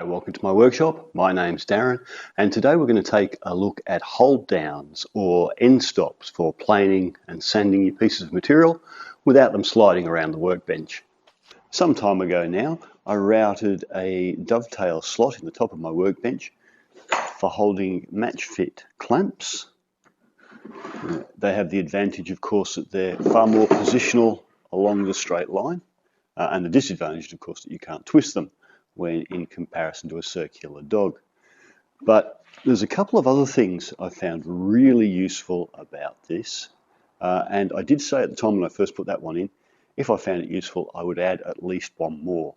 Hi, welcome to my workshop. My name's Darren, and today we're going to take a look at hold downs or end stops for planing and sanding your pieces of material without them sliding around the workbench. Some time ago now, I routed a dovetail slot in the top of my workbench for holding match fit clamps. They have the advantage, of course, that they're far more positional along the straight line, and the disadvantage, of course, that you can't twist them when in comparison to a circular dog. But there's a couple of other things I found really useful about this, and I did say at the time when I first put that one in, if I found it useful, I would add at least one more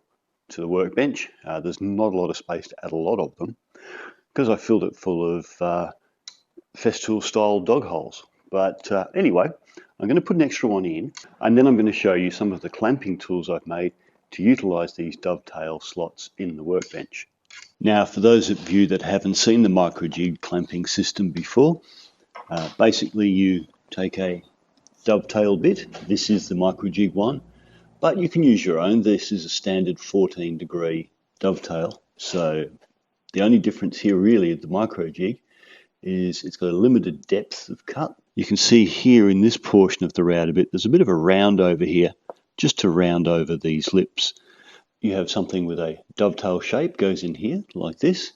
to the workbench. There's not a lot of space to add a lot of them because I filled it full of Festool style dog holes. But anyway, I'm going to put an extra one in, and then I'm going to show you some of the clamping tools I've made to utilize these dovetail slots in the workbench. Now, for those of you that haven't seen the micro jig clamping system before, basically you take a dovetail bit. This is the micro jig one, but you can use your own. This is a standard 14-degree dovetail. So the only difference here really at the micro jig is it's got a limited depth of cut. You can see here in this portion of the router bit, there's a bit of a round over here, just to round over these lips. You have something with a dovetail shape, goes in here like this,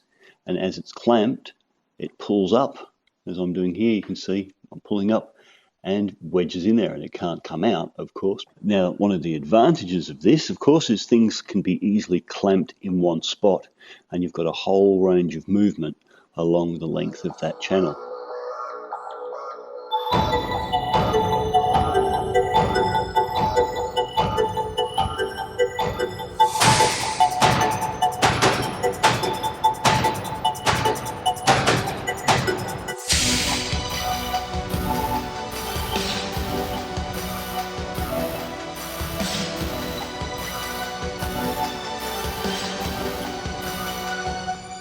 and as it's clamped, it pulls up. As I'm doing here, you can see I'm pulling up and wedges in there, and it can't come out, of course. Now, one of the advantages of this, of course, is things can be easily clamped in one spot, and you've got a whole range of movement along the length of that channel.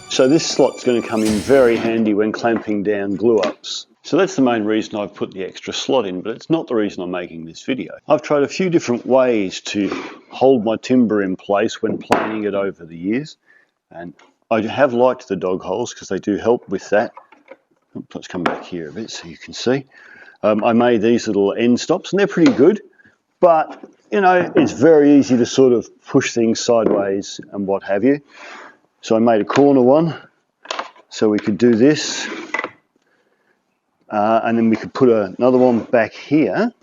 So this slot's going to come in very handy when clamping down glue-ups. So that's the main reason I've put the extra slot in, but it's not the reason I'm making this video. I've tried a few different ways to hold my timber in place when planing it over the years, and I have liked the dog holes because they do help with that. Let's come back here a bit so you can see. I made these little end stops, and they're pretty good, but you know, it's very easy to sort of push things sideways and what have you. So I made a corner one so we could do this, and then we could put another one back here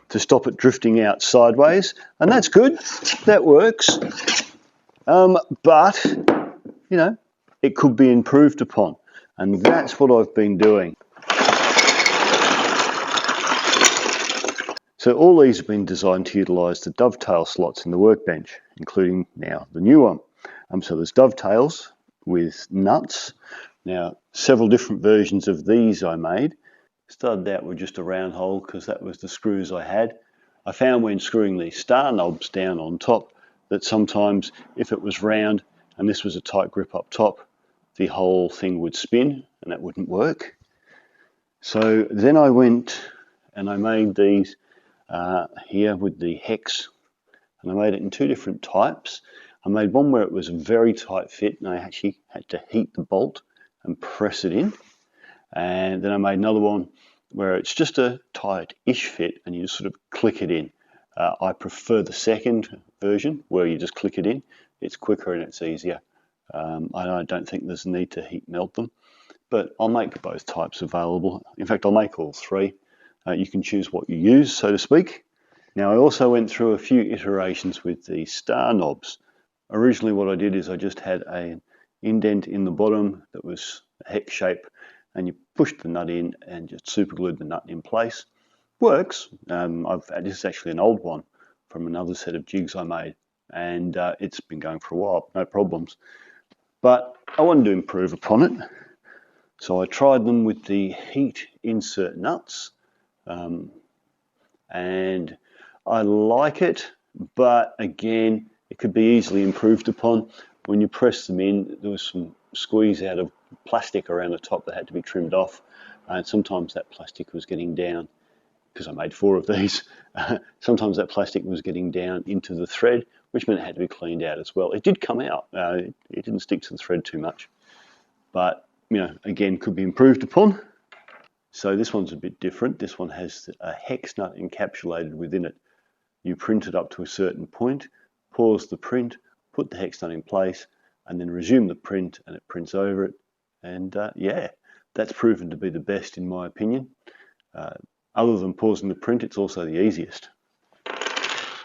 to stop it drifting out sideways, and that's good, that works, but you know, it could be improved upon, and that's what I've been doing. So all these have been designed to utilize the dovetail slots in the workbench, including now the new one. So there's dovetails with nuts. Now, several different versions of these I made. Started out with just a round hole because that was the screws I had. I found when screwing these star knobs down on top that sometimes if it was round and this was a tight grip up top, the whole thing would spin and that wouldn't work. So then I went and I made these here with the hex, and I made it in two different types. I made one where it was a very tight fit and I actually had to heat the bolt and press it in. And then I made another one where it's just a tight-ish fit and you just sort of click it in. I prefer the second version where you just click it in. It's quicker and it's easier. I don't think there's a need to heat melt them, but I'll make both types available. In fact, I'll make all three. You can choose what you use, so to speak. Now, I also went through a few iterations with the star knobs. Originally what I did is I just had an indent in the bottom that was a hex shape, and you pushed the nut in and just super glued the nut in place. Works. This is actually an old one from another set of jigs I made, and it's been going for a while, no problems. But I wanted to improve upon it, so I tried them with the heat insert nuts, and I like it, but again, it could be easily improved upon. When you press them in, there was some squeeze out of plastic around the top that had to be trimmed off, and sometimes that plastic was getting down because I made 4 of these, sometimes that plastic was getting down into the thread, which meant it had to be cleaned out as well. It did come out. It didn't stick to the thread too much, but again, could be improved upon. So this one's a bit different. This one has a hex nut encapsulated within it. You print it up to a certain point, pause the print, put the hex nut in place, and then resume the print, and it prints over it. And yeah, that's proven to be the best in my opinion. Other than pausing the print, it's also the easiest.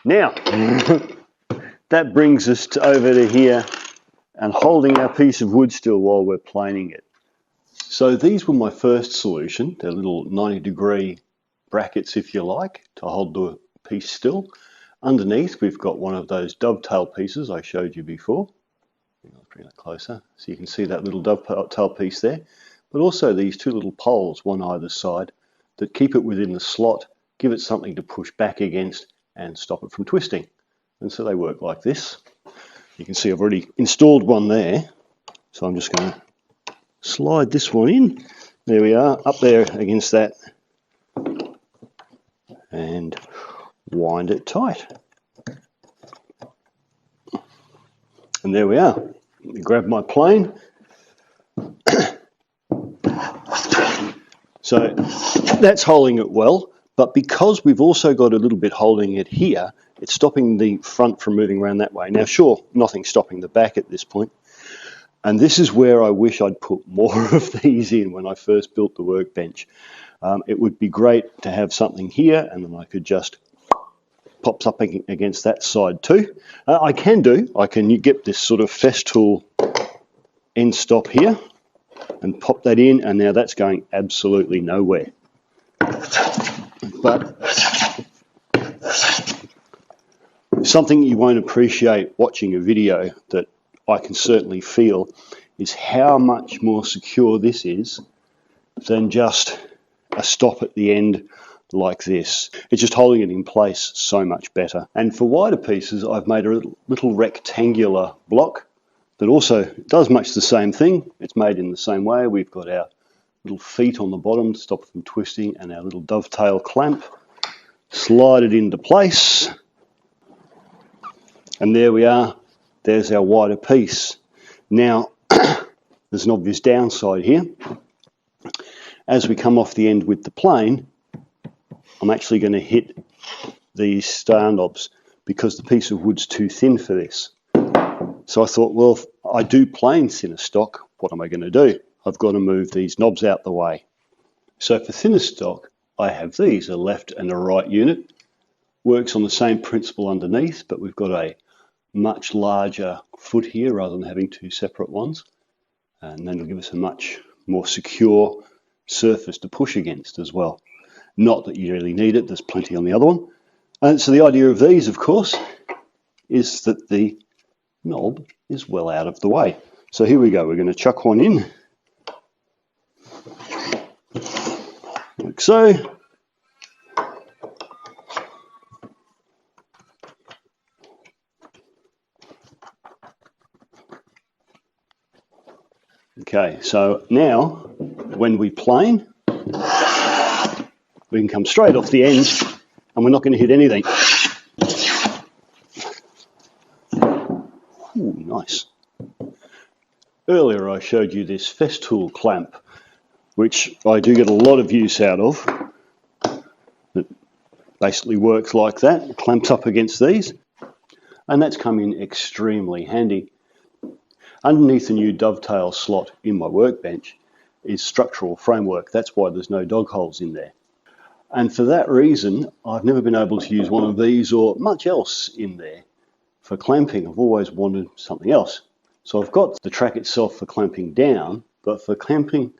Now, that brings us over to here and holding our piece of wood still while we're planing it. So these were my first solution. They're little 90-degree brackets, if you like, to hold the piece still. Underneath, we've got one of those dovetail pieces I showed you before. I'll bring that closer so you can see that little dovetail piece there. But also these 2 little poles, one either side, that keep it within the slot, give it something to push back against and stop it from twisting. And so they work like this. You can see I've already installed one there. So I'm just going to slide this one in. There we are, up there against that. And wind it tight. And there we are. Grab my plane. So that's holding it well, but because we've also got a little bit holding it here, it's stopping the front from moving around that way. Now sure, nothing's stopping the back at this point. And this is where I wish I'd put more of these in when I first built the workbench. It would be great to have something here, and then I could just pop something against that side too. I can get this sort of Festool end stop here and pop that in, and now that's going absolutely nowhere. But something you won't appreciate watching a video that I can certainly feel is how much more secure this is than just a stop at the end like this. It's just holding it in place so much better. And for wider pieces, I've made a little rectangular block that also does much the same thing. It's made in the same way. We've got our little feet on the bottom to stop it from twisting, and our little dovetail clamp. Slide it into place. And there we are. There's our wider piece. Now, there's an obvious downside here. As we come off the end with the plane, I'm actually going to hit these star knobs because the piece of wood's too thin for this. So I thought, well, if I do plane thinner stock, what am I going to do? I've got to move these knobs out the way. So for thinner stock, I have these, a left and a right unit. Works on the same principle underneath, but we've got a much larger foot here rather than having 2 separate ones. And then it'll give us a much more secure surface to push against as well. Not that you really need it, there's plenty on the other one. And so the idea of these, of course, is that the knob is well out of the way. So here we go, we're going to chuck one in. Like so. Okay, so now when we plane, we can come straight off the end and we're not going to hit anything. Ooh, nice. Earlier I showed you this Festool clamp, which I do get a lot of use out of. It basically works like that, it clamps up against these, and that's come in extremely handy. Underneath the new dovetail slot in my workbench is structural framework. That's why there's no dog holes in there. And for that reason, I've never been able to use one of these or much else in there for clamping. I've always wanted something else. So I've got the track itself for clamping down, but for clamping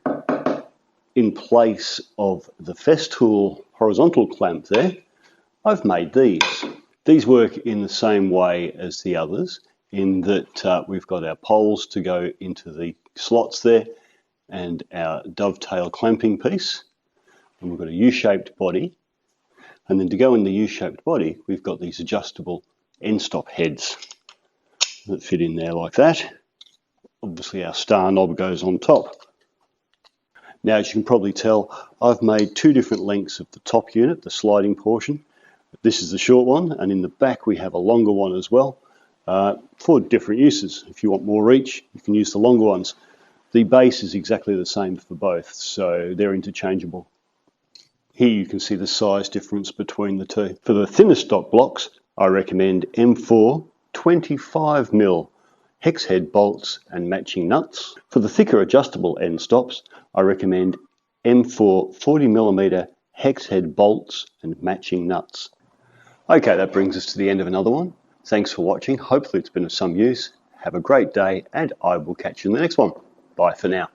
in place of the Festool horizontal clamp there, I've made these. These work in the same way as the others, in that we've got our poles to go into the slots there and our dovetail clamping piece. And we've got a U-shaped body. And then to go in the U-shaped body, we've got these adjustable end stop heads that fit in there like that. Obviously our star knob goes on top. Now, as you can probably tell, I've made two different lengths of the top unit, the sliding portion. This is the short one, and in the back we have a longer one as well, for different uses. If you want more reach, you can use the longer ones. The base is exactly the same for both, so they're interchangeable. Here you can see the size difference between the two. For the thinner stock blocks, I recommend M4 25mm hex head bolts and matching nuts. For the thicker adjustable end stops, I recommend M4 40mm hex head bolts and matching nuts. Okay, that brings us to the end of another one. Thanks for watching. Hopefully it's been of some use. Have a great day, and I will catch you in the next one. Bye for now.